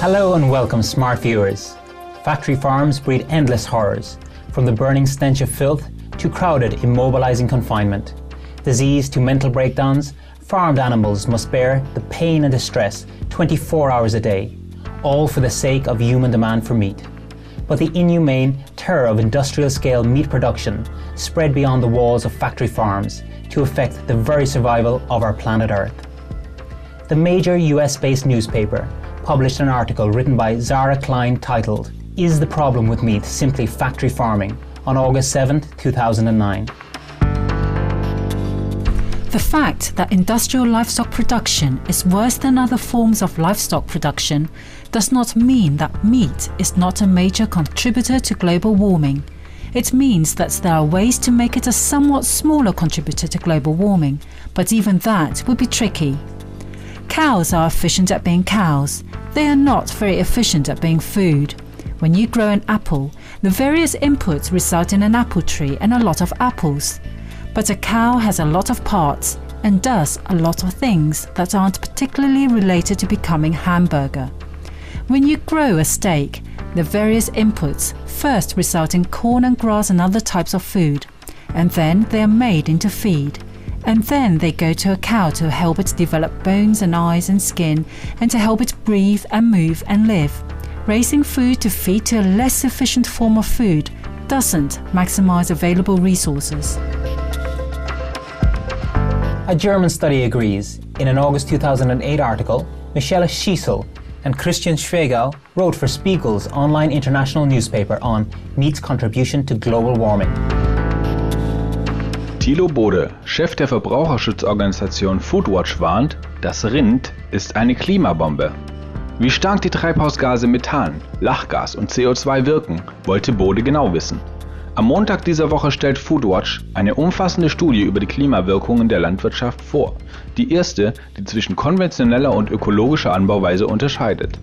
Hello and welcome, smart viewers. Factory farms breed endless horrors, from the burning stench of filth to crowded, immobilizing confinement. Disease to mental breakdowns, farmed animals must bear the pain and distress 24 hours a day, all for the sake of human demand for meat. But the inhumane terror of industrial-scale meat production spread beyond the walls of factory farms to affect the very survival of our planet Earth. The major US-based newspaper published an article written by Zara Klein titled, "Is the problem with meat simply factory farming?" on August 7, 2009. The fact that industrial livestock production is worse than other forms of livestock production does not mean that meat is not a major contributor to global warming. It means that there are ways to make it a somewhat smaller contributor to global warming, but even that would be tricky. Cows are efficient at being cows. They are not very efficient at being food. When you grow an apple, the various inputs result in an apple tree and a lot of apples. But a cow has a lot of parts and does a lot of things that aren't particularly related to becoming hamburger. When you grow a steak, the various inputs first result in corn and grass and other types of food, and then they are made into feed. And then they go to a cow to help it develop bones and eyes and skin, and to help it breathe and move and live. Raising food to feed to a less efficient form of food doesn't maximize available resources. A German study agrees. In an August 2008 article, Michele Schiessel and Christian Spiegel wrote for Spiegel's online international newspaper on meat's contribution to global warming. Thilo Bode, Chef der Verbraucherschutzorganisation Foodwatch, warnt, das Rind ist eine Klimabombe. Wie stark die Treibhausgase Methan, Lachgas und CO2 wirken, wollte Bode genau wissen. Am Montag dieser Woche stellt Foodwatch eine umfassende Studie über die Klimawirkungen der Landwirtschaft vor. Die erste, die zwischen konventioneller und ökologischer Anbauweise unterscheidet.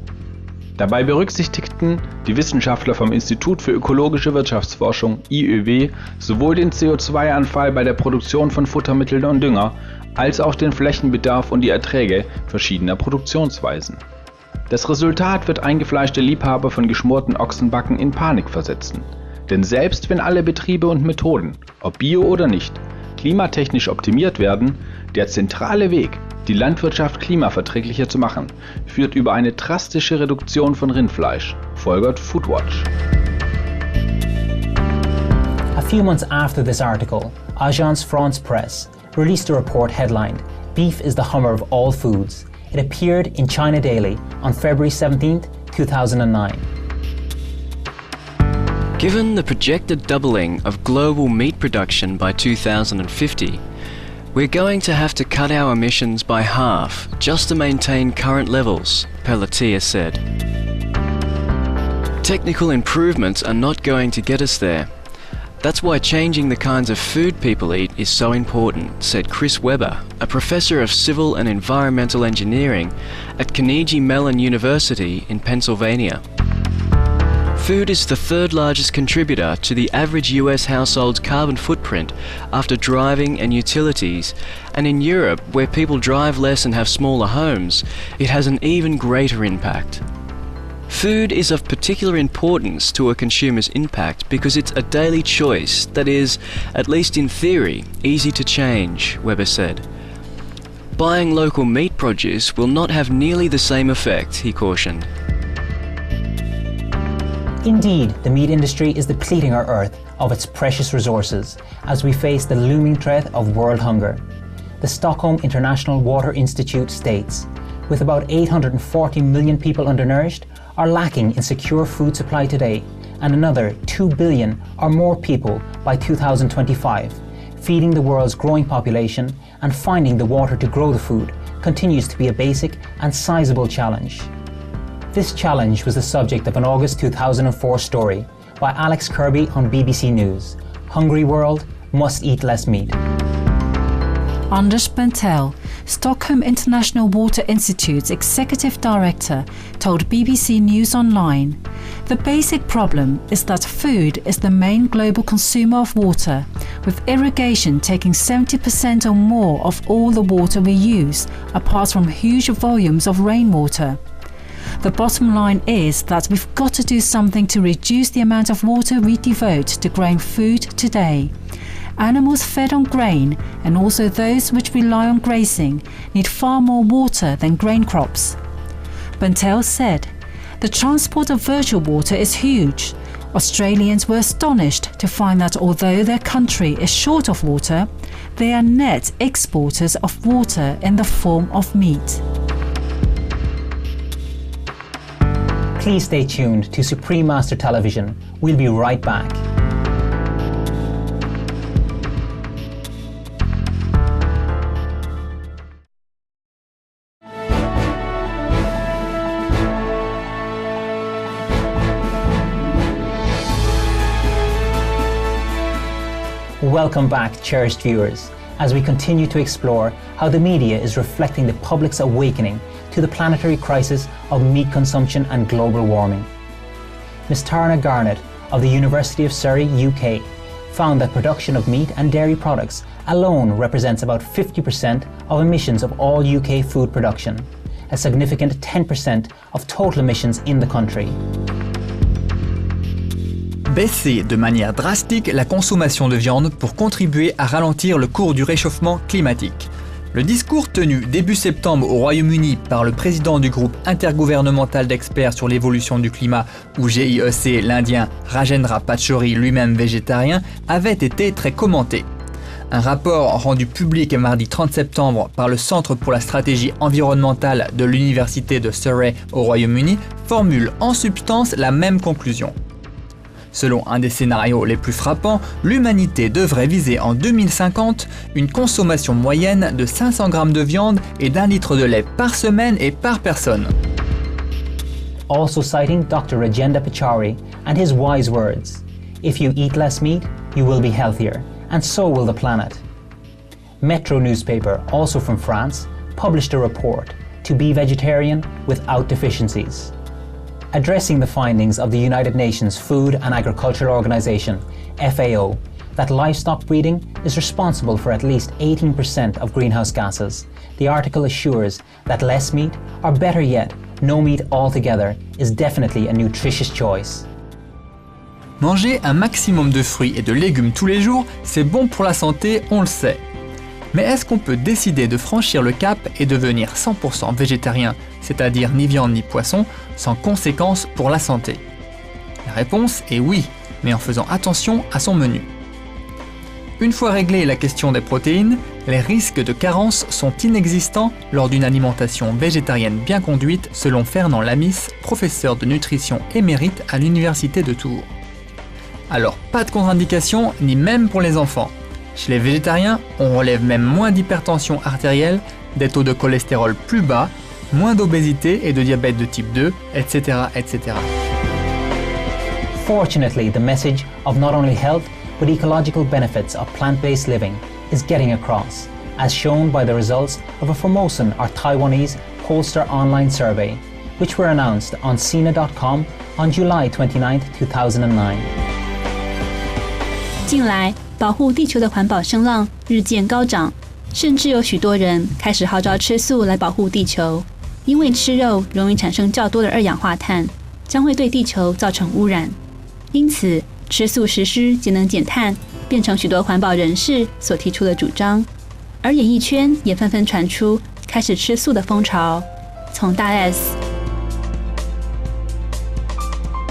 Dabei berücksichtigten die Wissenschaftler vom Institut für ökologische Wirtschaftsforschung IÖW sowohl den CO2-Anfall bei der Produktion von Futtermitteln und Dünger, als auch den Flächenbedarf und die Erträge verschiedener Produktionsweisen. Das Resultat wird eingefleischte Liebhaber von geschmorten Ochsenbacken in Panik versetzen. Denn selbst wenn alle Betriebe und Methoden, ob bio oder nicht, klimatechnisch optimiert werden, der zentrale Weg, die Landwirtschaft klimaverträglicher zu machen, führt über eine drastische Reduktion von Rindfleisch, folgert Foodwatch. A few months after this article, Agence France Presse released a report headlined, "Beef is the Hummer of all foods." It appeared in China Daily on February 17, 2009. Given the projected doubling of global meat production by 2050, we're going to have to cut our emissions by half just to maintain current levels, Pelletier said. Technical improvements are not going to get us there. That's why changing the kinds of food people eat is so important, said Chris Webber, a professor of civil and environmental engineering at Carnegie Mellon University in Pennsylvania. Food is the third largest contributor to the average US household's carbon footprint after driving and utilities, and in Europe, where people drive less and have smaller homes, it has an even greater impact. Food is of particular importance to a consumer's impact because it's a daily choice that is, at least in theory, easy to change, Webber said. Buying local meat produce will not have nearly the same effect, he cautioned. Indeed, the meat industry is depleting our Earth of its precious resources as we face the looming threat of world hunger. The Stockholm International Water Institute states, with about 840 million people undernourished, are lacking in secure food supply today, and another 2 billion or more people by 2025. Feeding the world's growing population and finding the water to grow the food continues to be a basic and sizable challenge. This challenge was the subject of an August 2004 story by Alex Kirby on BBC News. Hungry World Must Eat Less Meat. Anders Bentel, Stockholm International Water Institute's executive director, told BBC News Online, "The basic problem is that food is the main global consumer of water, with irrigation taking 70% or more of all the water we use, apart from huge volumes of rainwater. The bottom line is that we've got to do something to reduce the amount of water we devote to growing food today. Animals fed on grain, and also those which rely on grazing, need far more water than grain crops. Buntel said, "The transport of virtual water is huge." Australians were astonished to find that although their country is short of water, they are net exporters of water in the form of meat. Please stay tuned to Supreme Master Television. We'll be right back. Welcome back, cherished viewers, as we continue to explore how the media is reflecting the public's awakening to the planetary crisis of meat consumption and global warming. Ms. Tarna Garnett of the University of Surrey, UK, found that production of meat and dairy products alone represents about 50% of emissions of all UK food production, a significant 10% of total emissions in the country. Baisser de manière drastique la consommation de viande pour contribuer à ralentir le cours du réchauffement climatique. Le discours tenu début septembre au Royaume-Uni par le président du groupe intergouvernemental d'experts sur l'évolution du climat, ou GIEC, l'Indien Rajendra Pachauri, lui-même végétarien, avait été très commenté. Un rapport rendu public mardi 30 septembre par le Centre pour la stratégie environnementale de l'Université de Surrey au Royaume-Uni formule en substance la même conclusion. Selon un des scénarios les plus frappants, l'humanité devrait viser en 2050 une consommation moyenne de 500 grammes de viande et d'1 litre de lait par semaine et par personne. Also citing Dr. Rajendra Pachauri and his wise words, "If you eat less meat, you will be healthier, and so will the planet." Metro newspaper, also from France, published a report, "To be vegetarian without deficiencies," addressing the findings of the United Nations Food and Agriculture Organization, FAO, that livestock breeding is responsible for at least 18% of greenhouse gases. The article assures that less meat, or better yet, no meat altogether, is definitely a nutritious choice. Manger un maximum de fruits et de légumes tous les jours, c'est bon pour la santé, on le sait. Mais est-ce qu'on peut décider de franchir le cap et devenir 100% végétarien, c'est-à-dire ni viande ni poisson, sans conséquences pour la santé? La réponse est oui, mais en faisant attention à son menu. Une fois réglée la question des protéines, les risques de carence sont inexistants lors d'une alimentation végétarienne bien conduite, selon Fernand Lamis, professeur de nutrition émérite à l'Université de Tours. Alors pas de contre-indication, ni même pour les enfants. Chez les végétariens, on relève même moins d'hypertension artérielle, des taux de cholestérol plus bas, moins d'obésité et de diabète de type 2, etc., etc. Fortunately, the message of not only health but ecological benefits of plant-based living is getting across, as shown by the results of a Formosan or Taiwanese pollster online survey, which were announced on Sina.com on July 29, 2009. 近来，保护地球的环保声浪日渐高涨，甚至有许多人开始号召吃素来保护地球，因为吃肉容易产生较多的二氧化碳，将会对地球造成污染。因此，吃素实施节能减碳变成许多环保人士所提出的主张，而演艺圈也纷纷传出开始吃素的风潮，从大 S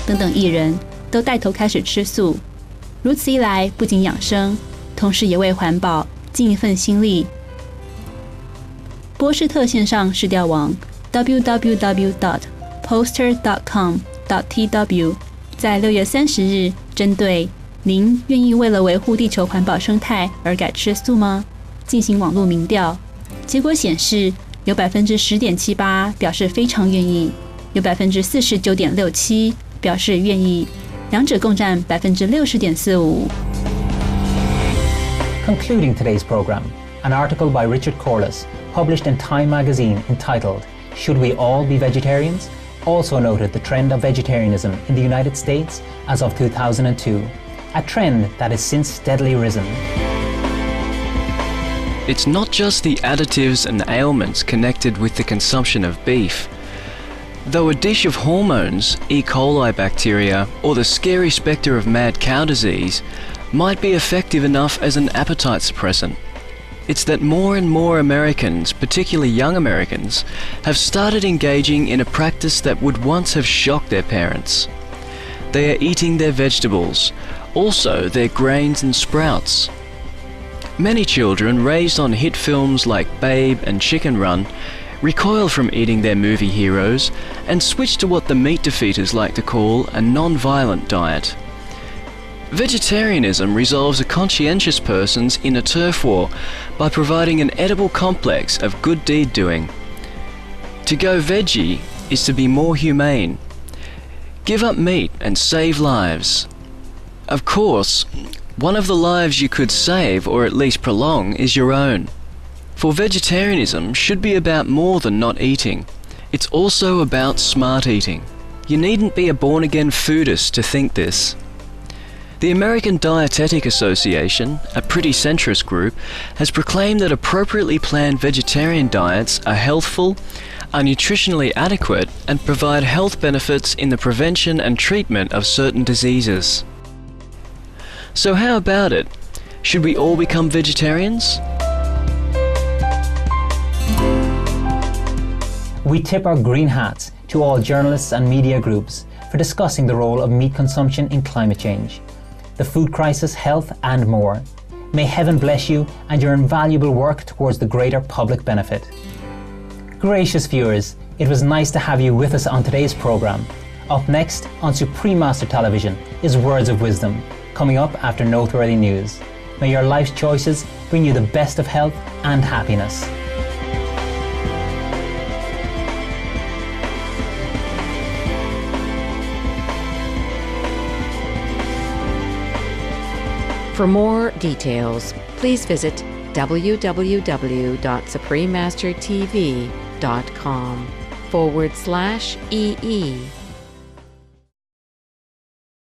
等等艺人都带头开始吃素。如此一来，不仅养生，同时也为环保尽一份心力。波士特线上市调网 www.poster.com.tw 在6月30日针对“您愿意为了维护地球环保生态而改吃素吗?”进行网络民调，结果显示有 10.78% 表示非常愿意，有 49.67% 表示愿意，两者共占 60.45%。 Concluding today's program, an article by Richard Corliss, published in Time magazine entitled "Should We All Be Vegetarians?" also noted the trend of vegetarianism in the United States as of 2002, a trend that has since steadily risen. It's not just the additives and ailments connected with the consumption of beef. Though a dish of hormones, E. coli bacteria, or the scary spectre of mad cow disease might be effective enough as an appetite suppressant, it's that more and more Americans, particularly young Americans, have started engaging in a practice that would once have shocked their parents. They are eating their vegetables, also their grains and sprouts. Many children raised on hit films like Babe and Chicken Run recoil from eating their movie heroes and switch to what the meat defeaters like to call a non-violent diet. Vegetarianism resolves a conscientious person's inner turf war by providing an edible complex of good deed doing. To go veggie is to be more humane. Give up meat and save lives. Of course, one of the lives you could save or at least prolong is your own. For vegetarianism should be about more than not eating. It's also about smart eating. You needn't be a born-again foodist to think this. The American Dietetic Association, a pretty centrist group, has proclaimed that appropriately planned vegetarian diets are healthful, are nutritionally adequate, and provide health benefits in the prevention and treatment of certain diseases. So how about it? Should we all become vegetarians? We tip our green hats to all journalists and media groups for discussing the role of meat consumption in climate change, the food crisis, health and more. May heaven bless you and your invaluable work towards the greater public benefit. Gracious viewers, it was nice to have you with us on today's programme. Up next on Supreme Master Television is Words of Wisdom, coming up after noteworthy news. May your life's choices bring you the best of health and happiness. For more details, please visit www.suprememastertv.com/EE